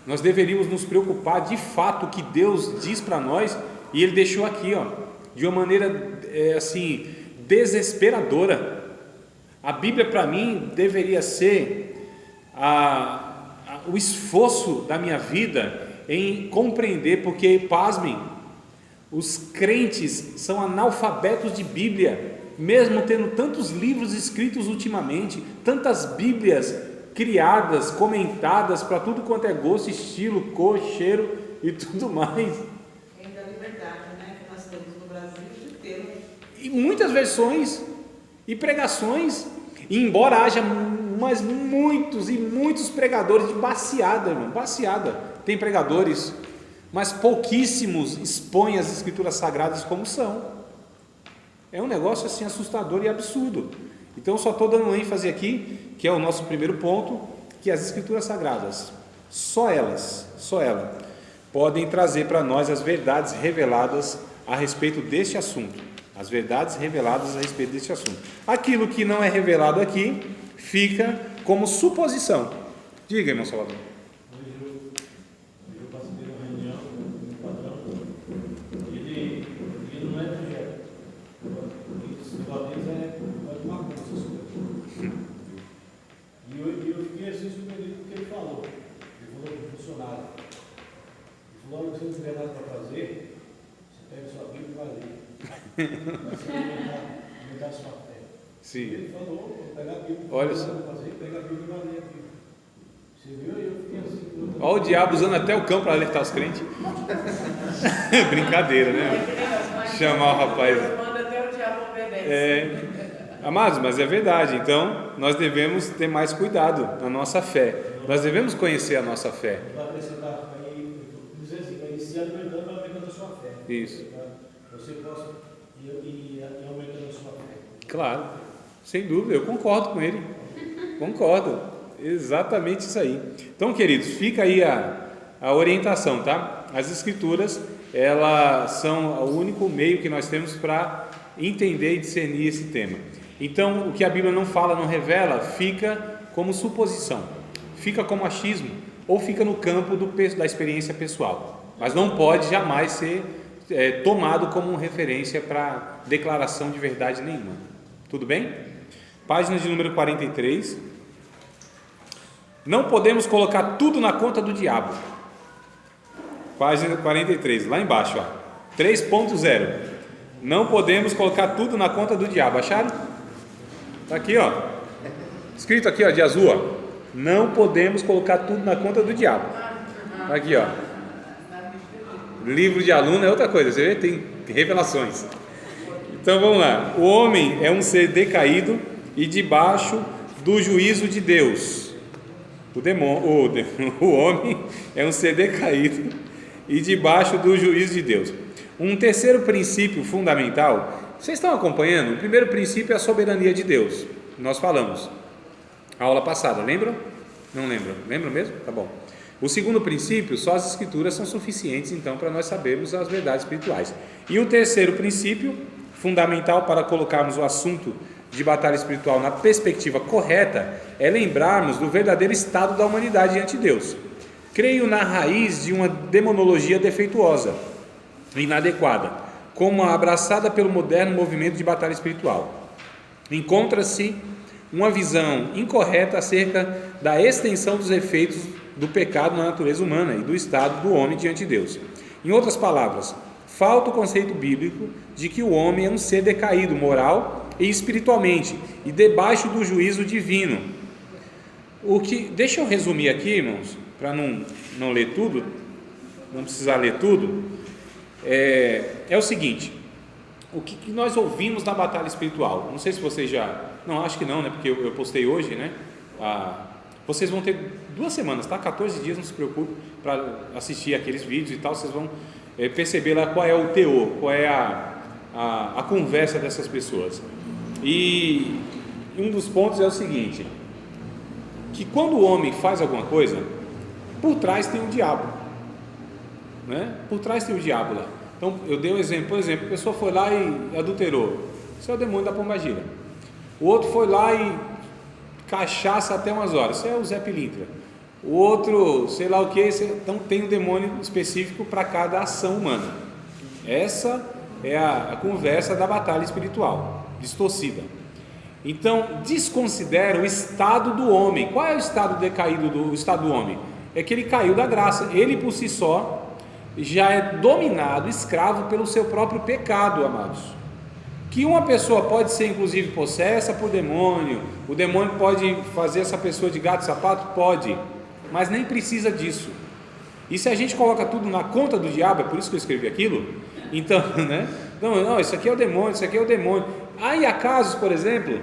Nós deveríamos nos preocupar de fato o que Deus diz para nós, e Ele deixou aqui, de uma maneira assim, desesperadora. A Bíblia para mim deveria ser o esforço da minha vida em compreender, porque, pasmem, os crentes são analfabetos de Bíblia, mesmo tendo tantos livros escritos ultimamente, tantas Bíblias criadas, comentadas para tudo quanto é gosto, estilo, cor, cheiro e tudo mais. Ainda a liberdade, né, que nós temos Brasil inteiro. E muitas versões e pregações, e embora haja muitos pregadores de baseada, irmão, baseada. Tem pregadores, mas pouquíssimos expõem as escrituras sagradas como são. É um negócio assim assustador e absurdo. Então eu só estou dando ênfase aqui, que é o nosso primeiro ponto, que as escrituras sagradas, só elas podem trazer para nós as verdades reveladas a respeito deste assunto. As verdades reveladas a respeito deste assunto. Aquilo que não é revelado aqui fica como suposição. Diga, irmão Salvador. Hoje eu participei de uma reunião com o patrão. Ele não é evangélico. O deles é uma coisa, essas coisas. E eu fiquei assim surpreendido com o que ele falou. Ele falou para o funcionário. Ele falou: se você não tiver nada para fazer, você pega sua Bíblia e vai ler. Você aumentar sua fé. Sim. Ele falou: vou pegar a Bíblia. Olha só. Pega a Bíblia e vai ler a Bíblia. Você viu? Eu fiquei assim. Olha o diabo usando até o cão para alertar os crentes. Brincadeira, né? Chamar o rapaz. Manda até o diabo obedecer. Amados, mas é verdade. Então nós devemos ter mais cuidado na nossa fé. Nós devemos conhecer a nossa fé. Vai acrescentar, dizer assim, vai iniciar aumentando a sua fé. Isso. Você possa ir aumentando a sua fé. Claro, sem dúvida, eu concordo com ele. Concordo. Exatamente isso aí. Então, queridos, fica aí a orientação, tá? As escrituras, elas são o único meio que nós temos para entender e discernir esse tema. Então, o que a Bíblia não fala, não revela, fica como suposição, fica como achismo, ou fica no campo da experiência pessoal, mas não pode jamais ser tomado como referência para declaração de verdade nenhuma. Tudo bem? Página de número 43. Não podemos colocar tudo na conta do diabo. Página 43, lá embaixo, ó. 3.0. Não podemos colocar tudo na conta do diabo. Acharam? Está aqui, ó. Escrito aqui, ó, de azul, ó. Não podemos colocar tudo na conta do diabo. Tá aqui, ó. Livro de aluno é outra coisa, você vê? Tem revelações. Então vamos lá. O homem é um ser decaído e debaixo do juízo de Deus. O homem é um ser decaído e debaixo do juízo de Deus. Um terceiro princípio fundamental, vocês estão acompanhando? O primeiro princípio é a soberania de Deus. Nós falamos a aula passada, lembram? Não lembram? Lembram mesmo? Tá bom. O segundo princípio, só as escrituras são suficientes então para nós sabermos as verdades espirituais. E o terceiro princípio, fundamental para colocarmos o assunto de batalha espiritual na perspectiva correta, é lembrarmos do verdadeiro estado da humanidade diante de Deus. Creio na raiz de uma demonologia defeituosa, inadequada, como a abraçada pelo moderno movimento de batalha espiritual. Encontra-se uma visão incorreta acerca da extensão dos efeitos do pecado na natureza humana e do estado do homem diante de Deus. Em outras palavras, falta o conceito bíblico de que o homem é um ser decaído moral e espiritualmente e debaixo do juízo divino. Deixa eu resumir aqui, irmãos, para não ler tudo, não precisar ler tudo. É o seguinte: o que nós ouvimos na batalha espiritual? Não sei se vocês já... Não, acho que não, né? Porque eu postei hoje, né? Vocês vão ter 2 semanas, tá? 14 dias, não se preocupe, para assistir aqueles vídeos e tal. Vocês vão perceber lá qual é o teor, qual é a conversa dessas pessoas. E um dos pontos é o seguinte: que quando o homem faz alguma coisa, por trás tem o diabo, né? Por trás tem o diabo lá. Então eu dei um exemplo, por exemplo, a pessoa foi lá e adulterou, isso é o demônio da pombagira. O outro foi lá e cachaça até umas horas, isso é o Zé Pilintra. O outro, sei lá o que, então tem um demônio específico para cada ação humana. Essa é a conversa da batalha espiritual, distorcida. Então, desconsidera o estado do homem. Qual é o estado decaído do estado do homem? É que ele caiu da graça. Ele por si só já é dominado, escravo pelo seu próprio pecado, amados. Que uma pessoa pode ser inclusive possessa por demônio, o demônio pode fazer essa pessoa de gato e sapato? Pode, mas nem precisa disso. E se a gente coloca tudo na conta do diabo, é por isso que eu escrevi aquilo, então, né? Não, isso aqui é o demônio, isso aqui é o demônio. Aí há casos, por exemplo,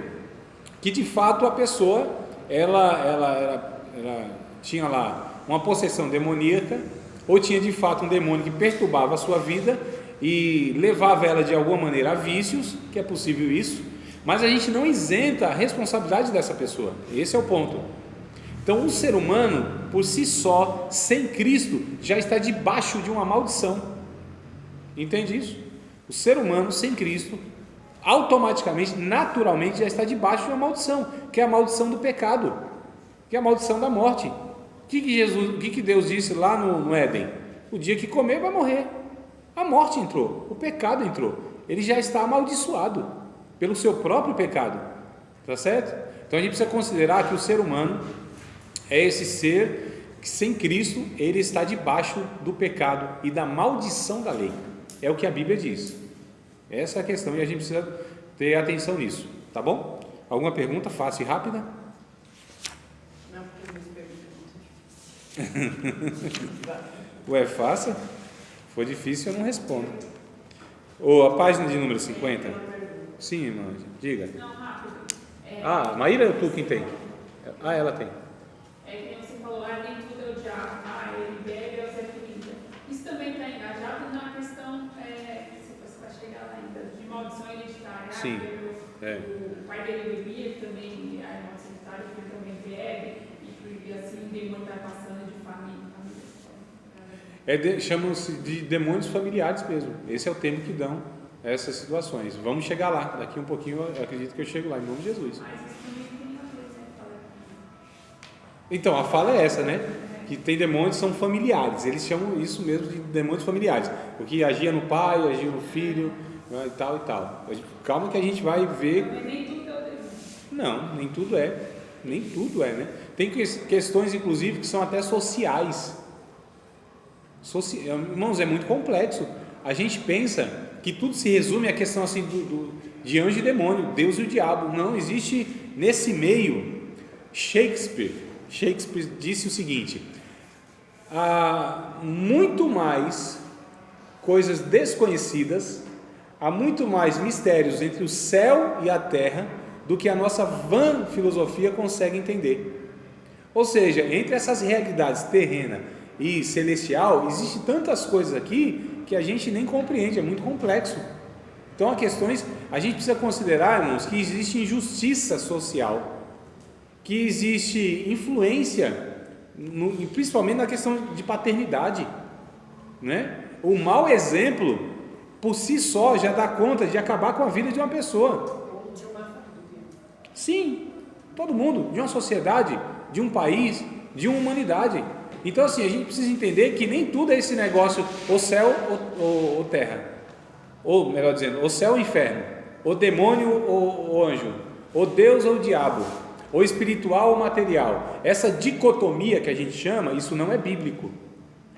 que de fato a pessoa, ela tinha lá uma possessão demoníaca, ou tinha de fato um demônio que perturbava a sua vida e levava ela de alguma maneira a vícios, que é possível isso, mas a gente não isenta a responsabilidade dessa pessoa, esse é o ponto. Então o ser humano, por si só, sem Cristo, já está debaixo de uma maldição, entende isso? O ser humano sem Cristo, automaticamente, naturalmente, já está debaixo de uma maldição, que é a maldição do pecado, que é a maldição da morte. O que Deus disse lá no Éden? O dia que comer vai morrer. A morte entrou, o pecado entrou, ele já está amaldiçoado pelo seu próprio pecado, tá certo? Então a gente precisa considerar que o ser humano é esse ser que sem Cristo ele está debaixo do pecado e da maldição da lei, é o que a Bíblia diz. Essa é a questão e a gente precisa ter atenção nisso, tá bom? Alguma pergunta fácil e rápida? Não, porque me pergunta. Ué, faça? For difícil, eu não respondo. Ou a página de número 50? Sim, irmã, diga. Não, rápido. Maíra ou tu quem tem? Ela tem. Que você falou, nem tudo é o diabo, ele bebe, é o Zé Coringa. Isso também está engajado na questão, você vai chegar lá ainda, de maldição hereditária. Sim. O pai dele bebia, também a maldição hereditária, que ele também bebe, e assim o demônio vai passando de família. Chamam-se de demônios familiares mesmo. Esse é o termo que dão a essas situações. Vamos chegar lá. Daqui um pouquinho eu acredito que eu chego lá, em nome de Jesus. Mas isso também tem a ver, né? Então, a fala é essa, né? Que tem demônios que são familiares. Eles chamam isso mesmo de demônios familiares. O que agia no pai, agia no filho, né, e tal e tal. Calma que a gente vai ver. Mas nem tudo é o demônio. Não, nem tudo é. Nem tudo é, né? Tem questões, inclusive, que são até sociais. Irmãos, é muito complexo. A gente pensa que tudo se resume à questão assim de anjo e demônio, Deus e o diabo. Não, existe nesse meio. Shakespeare disse o seguinte: há muito mais coisas desconhecidas, há muito mais mistérios entre o céu e a terra do que a nossa vã filosofia consegue entender. Ou seja, entre essas realidades terrena e celestial, existe tantas coisas aqui que a gente nem compreende, é muito complexo. Então, há questões, a gente precisa considerar, irmãos, que existe injustiça social, que existe influência, principalmente na questão de paternidade, né? O mau exemplo, por si só, já dá conta de acabar com a vida de uma pessoa. Ou de uma família. Sim, todo mundo, de uma sociedade, de um país, de uma humanidade. Então assim, a gente precisa entender que nem tudo é esse negócio, ou céu ou terra, ou melhor dizendo, ou céu ou inferno, ou demônio ou anjo, ou Deus ou diabo, ou espiritual ou material. Essa dicotomia que a gente chama, isso não é bíblico.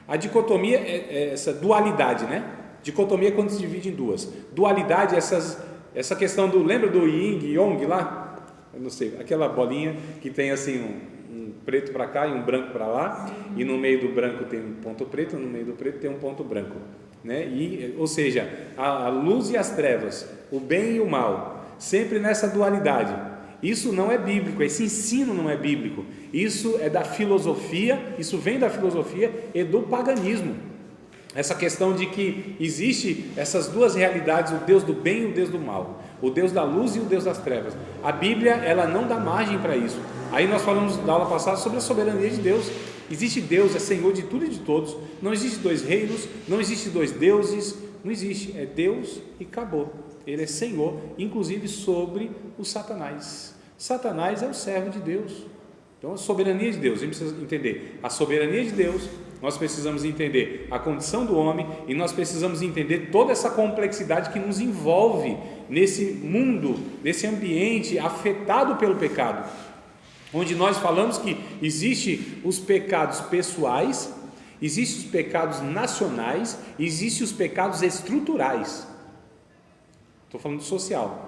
A dicotomia é essa dualidade, né? Dicotomia é quando se divide em duas. Dualidade é essa questão lembra do yin e yang lá? Eu não sei, aquela bolinha que tem assim um preto para cá e um branco para lá. Sim. E no meio do branco tem um ponto preto, no meio do preto tem um ponto branco, né? Ou seja, a luz e as trevas, o bem e o mal, sempre nessa dualidade. Isso não é bíblico, esse ensino não é bíblico. Isso é da filosofia, isso vem da filosofia e do paganismo. Essa questão de que existe essas duas realidades, o Deus do bem e o Deus do mal, o Deus da luz e o Deus das trevas. A Bíblia, ela não dá margem para isso. Aí nós falamos na aula passada sobre a soberania de Deus. Existe Deus, é Senhor de tudo e de todos. Não existe dois reinos, não existe dois deuses, não existe, é Deus e acabou. Ele é Senhor, inclusive sobre o Satanás. Satanás é o servo de Deus. Então a soberania de Deus, a gente precisa entender a soberania de Deus, nós precisamos entender a condição do homem e nós precisamos entender toda essa complexidade que nos envolve nesse mundo, nesse ambiente afetado pelo pecado, onde nós falamos que existe os pecados pessoais, existem os pecados nacionais, existem os pecados estruturais. Estou falando do social.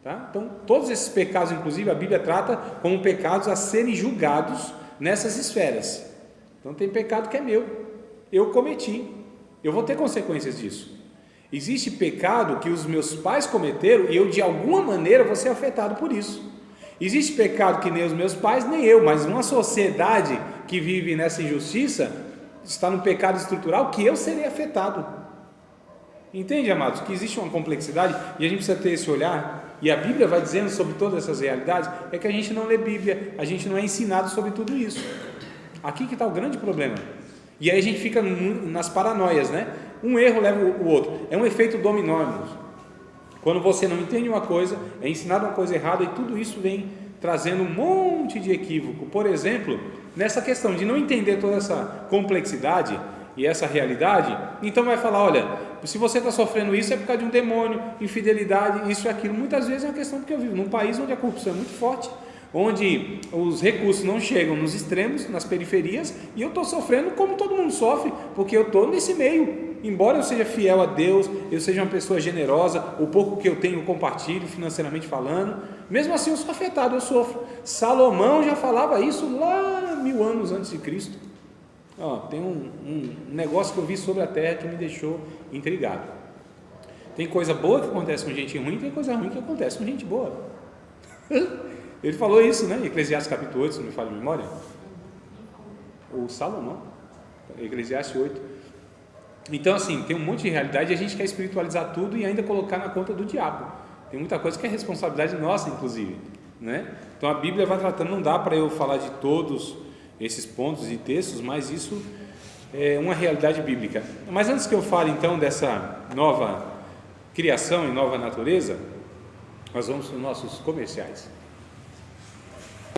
Tá? Então, todos esses pecados, inclusive, a Bíblia trata como pecados a serem julgados nessas esferas. Então, tem pecado que é meu, eu cometi, eu vou ter consequências disso. Existe pecado que os meus pais cometeram e eu de alguma maneira vou ser afetado por isso. Existe pecado que nem os meus pais, nem eu, mas uma sociedade que vive nessa injustiça está no pecado estrutural que eu serei afetado. Entende, amados? Que existe uma complexidade e a gente precisa ter esse olhar, e a Bíblia vai dizendo sobre todas essas realidades, é que a gente não lê Bíblia, a gente não é ensinado sobre tudo isso. Aqui que está o grande problema. E aí a gente fica nas paranoias, né? Um erro leva o outro. É um efeito dominó, irmãos. Quando você não entende uma coisa, é ensinado uma coisa errada e tudo isso vem trazendo um monte de equívoco. Por exemplo, nessa questão de não entender toda essa complexidade e essa realidade, então vai falar, olha, se você está sofrendo isso é por causa de um demônio, infidelidade, isso e aquilo. Muitas vezes é uma questão porque eu vivo num país onde a corrupção é muito forte, onde os recursos não chegam nos extremos, nas periferias, e eu estou sofrendo como todo mundo sofre, porque eu estou nesse meio. Embora eu seja fiel a Deus, eu seja uma pessoa generosa, o pouco que eu tenho eu compartilho financeiramente falando, mesmo assim eu sou afetado, eu sofro. Salomão já falava isso lá 1000 anos antes de Cristo. Tem um negócio que eu vi sobre a terra que me deixou intrigado. Tem coisa boa que acontece com gente ruim, tem coisa ruim que acontece com gente boa. Ele falou isso, né? Eclesiastes capítulo 8, se não me falha a memória. O Salomão, Eclesiastes 8. Então, assim, tem um monte de realidade e a gente quer espiritualizar tudo e ainda colocar na conta do diabo. Tem muita coisa que é responsabilidade nossa, inclusive, né? Então a Bíblia vai tratando, não dá para eu falar de todos esses pontos e textos, mas isso é uma realidade bíblica. Mas antes que eu fale então dessa nova criação e nova natureza, nós vamos para os nossos comerciais.